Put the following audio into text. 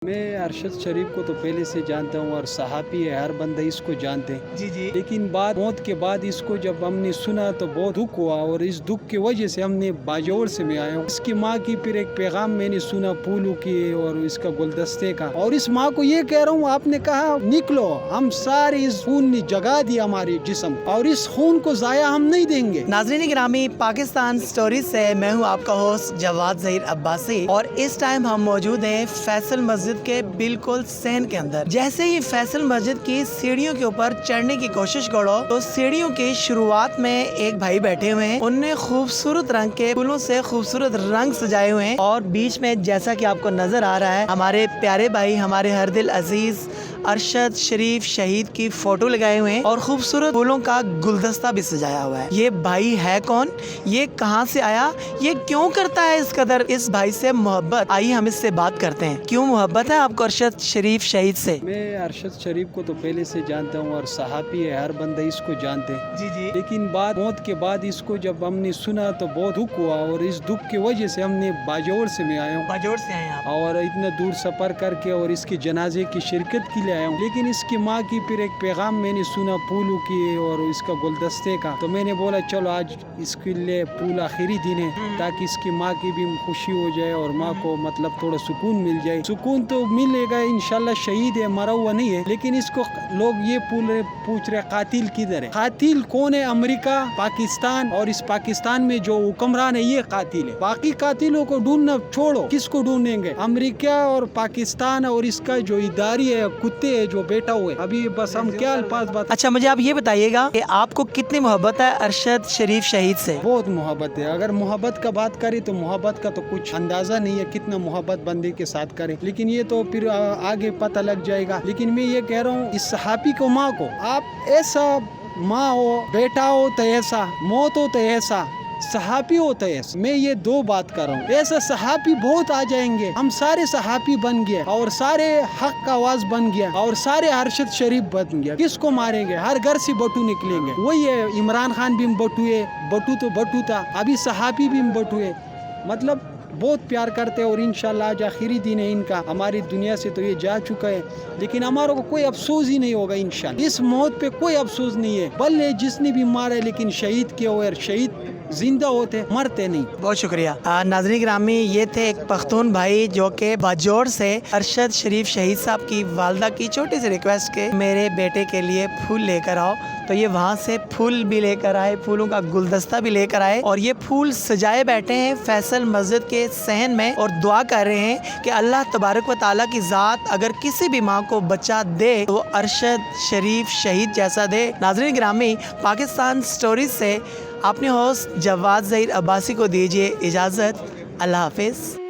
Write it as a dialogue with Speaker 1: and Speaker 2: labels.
Speaker 1: मैं अरशद शरीफ को तो पहले से जानता हूँ और सहाफ़ी है, हर बंदा इसको जानते हैं।
Speaker 2: जी जी।
Speaker 1: लेकिन मौत के बाद इसको जब हमने सुना तो बहुत दुख हुआ और इस दुख की वजह से हमने बाजोड़ से मैं आया हूँ। इसकी माँ की फिर एक पैगाम मैंने सुना फूलों की और इसका गुलदस्ते का, और इस माँ को ये कह रहा हूँ, आपने कहा निकलो, हम सारे इस खून ने जगा दिया हमारे जिस्म, और इस खून को जाया हम नहीं देंगे।
Speaker 2: नाज़रीन गिरामी, पाकिस्तान स्टोरी से मैं हूँ आपका होस्ट जवाद ज़हीर अब्बासी, और इस टाइम हम मौजूद हैं फैसल मस्जिद के बिल्कुल सहन के अंदर। जैसे ही फैसल मस्जिद की सीढ़ियों के ऊपर चढ़ने की कोशिश करो तो सीढ़ियों की शुरुआत में एक भाई बैठे हुए हैं, उनने खूबसूरत रंग के फूलों से खूबसूरत रंग सजाए हुए हैं, और बीच में जैसा कि आपको नजर आ रहा है हमारे प्यारे भाई, हमारे हर दिल अजीज अरशद शरीफ शहीद की फोटो लगाए हुए हैं, और खूबसूरत फूलों का गुलदस्ता भी सजाया हुआ है। ये भाई है कौन, ये कहाँ से आया, ये क्यों करता है इस कदर इस भाई से मोहब्बत? आइए हम इससे बात करते हैं। क्यों मोहब्बत है आपको अरशद शरीफ शहीद से?
Speaker 1: मैं अरशद शरीफ को तो पहले से जानता हूँ और सहाफ़ी है, हर बंदा इसको जानते हैं।
Speaker 2: जी जी।
Speaker 1: लेकिन मौत के बाद इसको जब हमने सुना तो बहुत दुख हुआ, और इस दुख की वजह से हमने बाजोड़ से मैं आया हूँ,
Speaker 2: बाजोड़ से आए आप?
Speaker 1: और इतना दूर सफ़र करके और इसके जनाजे की शिरकत के लिए आया हूँ। लेकिन इसकी माँ की फिर एक पैगाम मैंने सुना फूलों की और इसका गुलदस्ते का, तो मैंने बोला चलो आज इसके लिए फूल आखिरी दिन है, ताकि इसकी माँ की भी खुशी हो जाए और माँ को मतलब थोड़ा सुकून मिल जाए। सुकून तो मिलेगा इंशाल्लाह, शहीद है, मरा हुआ नहीं है। लेकिन इसको लोग ये पूछ रहे कातिल किधर है? कातिल कौन है? अमेरिका, पाकिस्तान, और इस पाकिस्तान में जो हुक्मरान है ये कातिल है। बाकी कातिलों को ढूंढना छोड़ो, किसको ढूंढेंगे? अमेरिका और पाकिस्तान और इसका जो इदारी है, कुत्ते है जो बैठा हुए, अभी बस हम क्या अल्फाज बात।
Speaker 2: अच्छा, मुझे आप ये बताइएगा कि आपको कितनी मोहब्बत है अरशद शरीफ शहीद से?
Speaker 1: बहुत मोहब्बत है। अगर मोहब्बत का बात करें तो मोहब्बत का तो कुछ अंदाजा नहीं है कितना मोहब्बत बंदे के साथ करे, लेकिन ये तो फिर आगे पता लग जाएगा। लेकिन मैं ये कह रहा हूँ इस सहाफ़ी को, माँ को, आप ऐसा माँ हो, बेटा हो तो ऐसा, मौत हो तो ऐसा, सहाफ़ी होता है। मैं ये दो बात कर रहा हूँ, ऐसा सहाफ़ी बहुत आ जाएंगे, हम सारे सहाफ़ी बन गए और सारे हक का आवाज बन गया और सारे अरशद शरीफ बन गया। किसको मारेंगे? हर घर से बटू निकलेंगे। वही है, इमरान खान भी बटुए, बटू तो बटू था, अभी सहाफ़ी भी बटुए। मतलब बहुत प्यार करते हैं, और इंशाल्लाह आज आखिरी दिन है इनका, हमारी दुनिया से तो ये जा चुका है, लेकिन हमारों को कोई अफसोस ही नहीं होगा इंशाल्लाह। इस मौत पे कोई अफसोस नहीं है, भले जिसने भी मारा है, लेकिन शहीद के हुए, शहीद जिंदा होते, मरते नहीं।
Speaker 2: बहुत शुक्रिया। नाज़रीन ग्रामी, ये थे एक पख्तून भाई जो कि बाजोड़ से अरशद शरीफ शहीद साहब की वालदा की छोटी सी रिक्वेस्ट के मेरे बेटे के लिए फूल लेकर आओ, तो ये वहाँ से फूल भी लेकर आए, फूलों का गुलदस्ता भी लेकर आए, और ये फूल सजाए बैठे हैं फैसल मस्जिद के सहन में, और दुआ कर रहे हैं कि अल्लाह तबारक व ताला की ज़ात अगर किसी भी माँ को बच्चा दे तो अरशद शरीफ शहीद जैसा दे। नाज़रीन ग्रामी, पाकिस्तान स्टोरीज से अपने होस्ट जवाद ज़हीर अब्बासी को दीजिए इजाज़त। अल्लाह हाफिज़।